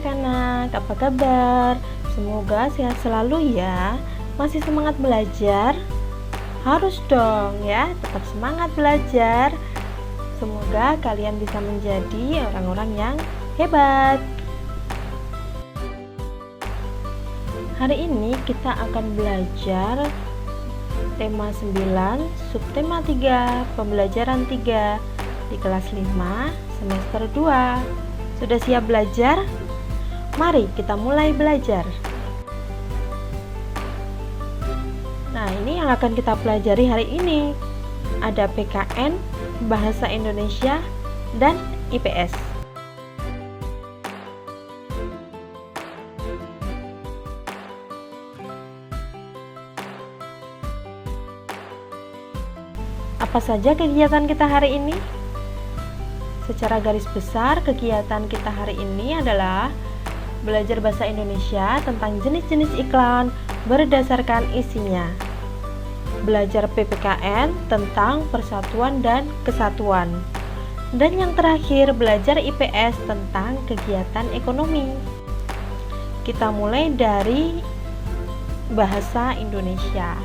anak-anak, apa kabar? Semoga sehat selalu ya. Masih semangat belajar? Harus dong ya, tetap semangat belajar. Semoga kalian bisa menjadi orang-orang yang hebat. Hari ini kita akan belajar tema 9, subtema 3, pembelajaran 3 di kelas 5, semester 2. Sudah siap belajar? Mari kita mulai belajar. Nah, ini yang akan kita pelajari hari ini. Ada PKN, Bahasa Indonesia, dan IPS. Apa saja kegiatan kita hari ini? Secara garis besar, kegiatan kita hari ini adalah belajar bahasa Indonesia tentang jenis-jenis iklan berdasarkan isinya. Belajar PPKN tentang persatuan dan kesatuan. Dan yang terakhir, belajar IPS tentang kegiatan ekonomi. Kita mulai dari bahasa Indonesia.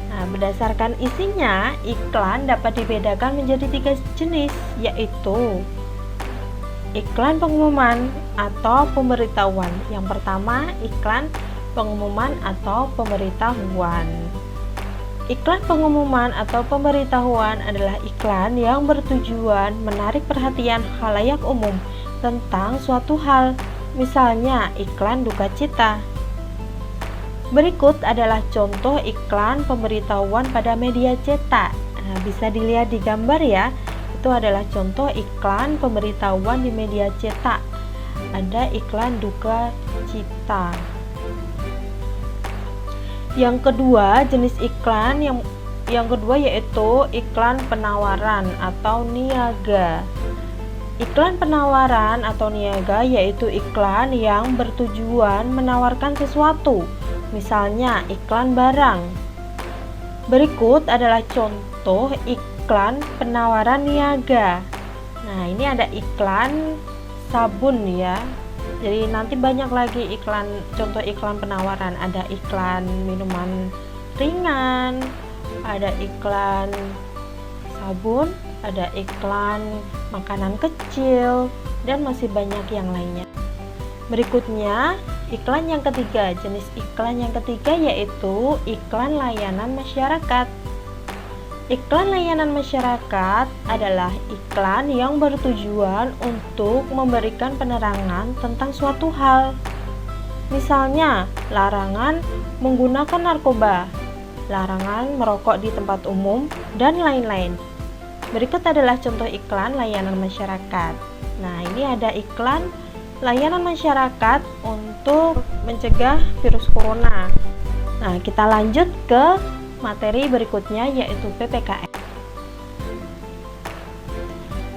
Nah, berdasarkan isinya, iklan dapat dibedakan menjadi 3 jenis, yaitu iklan pengumuman atau pemberitahuan. Yang pertama, iklan pengumuman atau pemberitahuan. Iklan pengumuman atau pemberitahuan adalah iklan yang bertujuan menarik perhatian khalayak umum tentang suatu hal, misalnya iklan duka cita. Berikut adalah contoh iklan pemberitahuan pada media cetak. Nah, bisa dilihat di gambar ya. Itu adalah contoh iklan pemberitahuan di media cetak. Ada iklan duka cita. Yang kedua, jenis iklan yang kedua yaitu iklan penawaran atau niaga. Iklan penawaran atau niaga yaitu iklan yang bertujuan menawarkan sesuatu, misalnya iklan barang. Berikut adalah contoh iklan penawaran niaga. Nah, ini ada iklan sabun ya. Jadi nanti banyak lagi contoh iklan penawaran. Ada iklan minuman ringan, ada iklan sabun, ada iklan makanan kecil, dan masih banyak yang lainnya. Berikutnya, iklan yang ketiga. Jenis iklan yang ketiga yaitu iklan layanan masyarakat. Iklan layanan masyarakat adalah iklan yang bertujuan untuk memberikan penerangan tentang suatu hal. Misalnya, larangan menggunakan narkoba, larangan merokok di tempat umum, dan lain-lain. Berikut adalah contoh iklan layanan masyarakat. Nah, ini ada iklan layanan masyarakat untuk mencegah virus corona. Nah, kita lanjut ke materi berikutnya yaitu PPKN.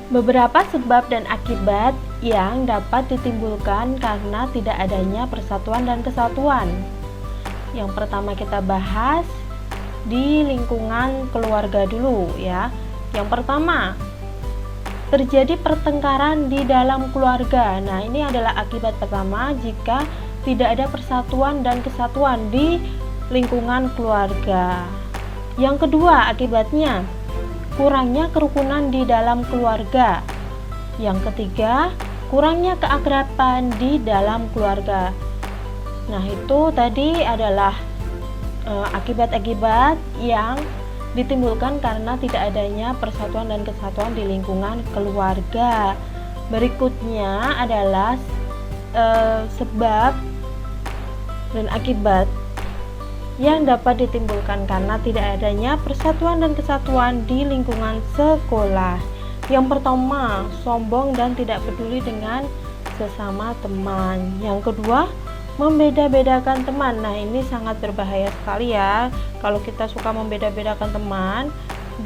Beberapa sebab dan akibat yang dapat ditimbulkan karena tidak adanya persatuan dan kesatuan. Yang pertama kita bahas di lingkungan keluarga dulu ya. Yang pertama, terjadi pertengkaran di dalam keluarga. Nah, ini adalah akibat pertama jika tidak ada persatuan dan kesatuan di lingkungan keluarga. Yang kedua, akibatnya kurangnya kerukunan di dalam keluarga. Yang ketiga, kurangnya keakraban di dalam keluarga. Nah, itu tadi adalah akibat-akibat yang ditimbulkan karena tidak adanya persatuan dan kesatuan di lingkungan keluarga. Berikutnya adalah sebab dan akibat yang dapat ditimbulkan karena tidak adanya persatuan dan kesatuan di lingkungan sekolah. Yang pertama, sombong dan tidak peduli dengan sesama teman. Yang kedua, membeda-bedakan teman. Nah, ini sangat berbahaya sekali ya. Kalau kita suka membeda-bedakan teman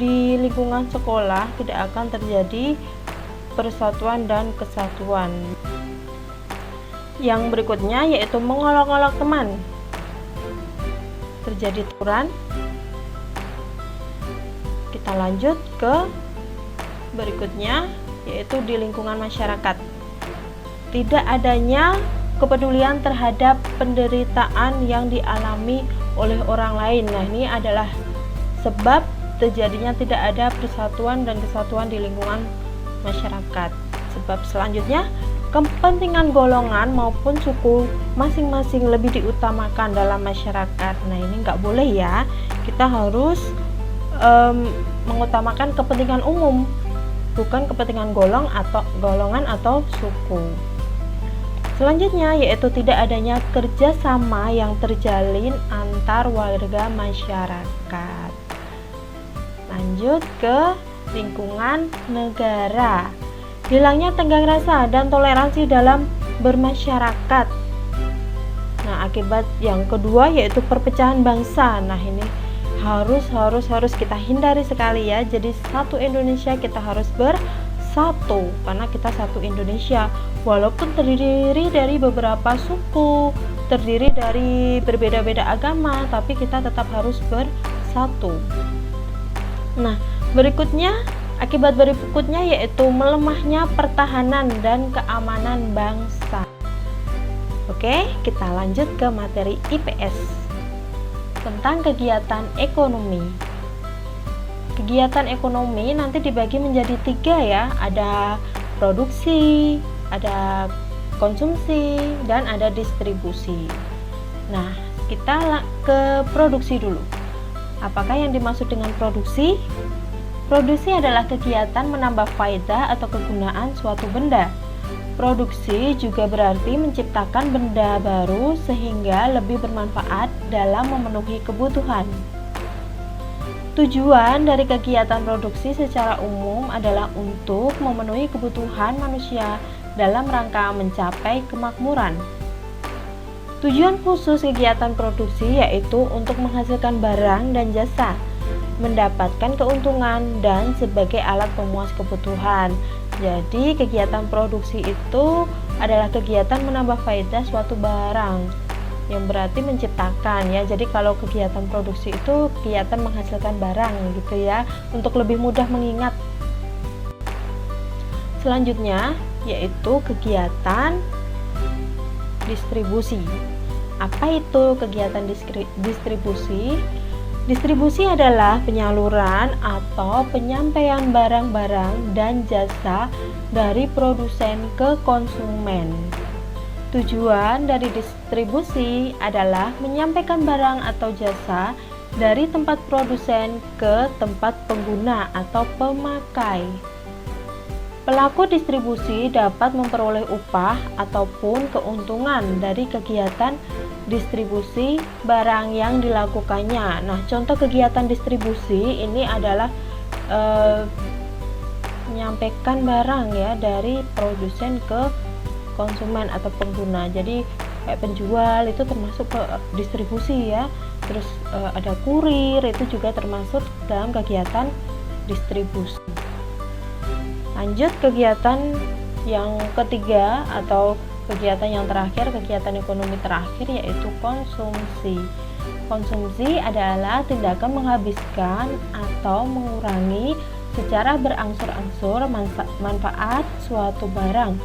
di lingkungan sekolah, tidak akan terjadi persatuan dan kesatuan. Yang berikutnya yaitu mengolok-olok teman. Terjadi tawuran. Kita lanjut ke berikutnya yaitu di lingkungan masyarakat. tidak adanya kepedulian terhadap penderitaan yang dialami oleh orang lain. Nah, ini adalah sebab terjadinya tidak ada persatuan dan kesatuan di lingkungan masyarakat. Sebab selanjutnya, kepentingan golongan maupun suku masing-masing lebih diutamakan dalam masyarakat. Nah, ini nggak boleh ya, kita harus mengutamakan kepentingan umum, bukan kepentingan golongan atau suku. Selanjutnya yaitu tidak adanya kerjasama yang terjalin antar warga masyarakat. Lanjut ke lingkungan negara. Hilangnya tenggang rasa dan toleransi dalam bermasyarakat. Nah, akibat yang kedua yaitu perpecahan bangsa. Nah, ini harus kita hindari sekali ya. Jadi satu Indonesia, kita harus bersatu karena kita satu Indonesia. Walaupun terdiri dari beberapa suku, terdiri dari berbeda-beda agama, tapi kita tetap harus bersatu. Nah, akibat berikutnya yaitu melemahnya pertahanan dan keamanan bangsa. Oke, kita lanjut ke materi IPS tentang kegiatan ekonomi. Kegiatan ekonomi nanti dibagi menjadi 3 ya, ada produksi, ada konsumsi, dan ada distribusi. Nah, kita ke produksi dulu. Apakah yang dimaksud dengan produksi? Produksi adalah kegiatan menambah faedah atau kegunaan suatu benda. Produksi juga berarti menciptakan benda baru sehingga lebih bermanfaat dalam memenuhi kebutuhan. Tujuan dari kegiatan produksi secara umum adalah untuk memenuhi kebutuhan manusia dalam rangka mencapai kemakmuran. Tujuan khusus kegiatan produksi yaitu untuk menghasilkan barang dan jasa, mendapatkan keuntungan, dan sebagai alat pemuas kebutuhan. Jadi kegiatan produksi itu adalah kegiatan menambah faedah suatu barang, yang berarti menciptakan ya. Jadi kalau kegiatan produksi itu kegiatan menghasilkan barang gitu ya, untuk lebih mudah mengingat. Selanjutnya yaitu kegiatan distribusi. Apa itu kegiatan distribusi? Distribusi adalah penyaluran atau penyampaian barang-barang dan jasa dari produsen ke konsumen. Tujuan dari distribusi adalah menyampaikan barang atau jasa dari tempat produsen ke tempat pengguna atau pemakai. Pelaku distribusi dapat memperoleh upah ataupun keuntungan dari kegiatan distribusi barang yang dilakukannya. Nah, contoh kegiatan distribusi ini adalah menyampaikan barang ya dari produsen ke konsumen atau pengguna. Jadi kayak penjual itu termasuk ke distribusi ya. Terus ada kurir, itu juga termasuk dalam kegiatan distribusi. Lanjut kegiatan yang ketiga atau kegiatan yang terakhir, kegiatan ekonomi terakhir yaitu konsumsi. Konsumsi adalah tindakan menghabiskan atau mengurangi secara berangsur-angsur manfaat suatu barang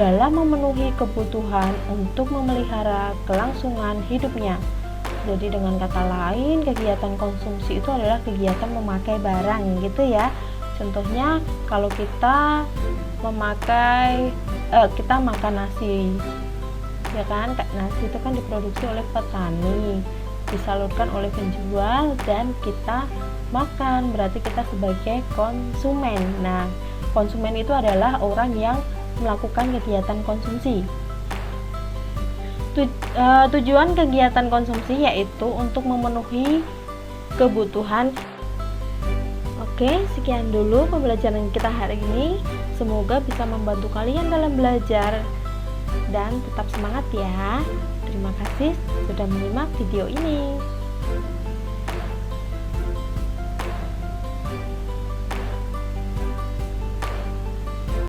dalam memenuhi kebutuhan untuk memelihara kelangsungan hidupnya. Jadi dengan kata lain, kegiatan konsumsi itu adalah kegiatan memakai barang gitu ya. Contohnya kalau kita kita makan nasi, ya kan? Nasi itu kan diproduksi oleh petani, disalurkan oleh penjual, dan kita makan, berarti kita sebagai konsumen. Nah, konsumen itu adalah orang yang melakukan kegiatan konsumsi. Tujuan kegiatan konsumsi yaitu untuk memenuhi kebutuhan. Oke, sekian dulu pembelajaran kita hari ini. Semoga bisa membantu kalian dalam belajar dan tetap semangat ya. Terima kasih sudah menyimak video ini.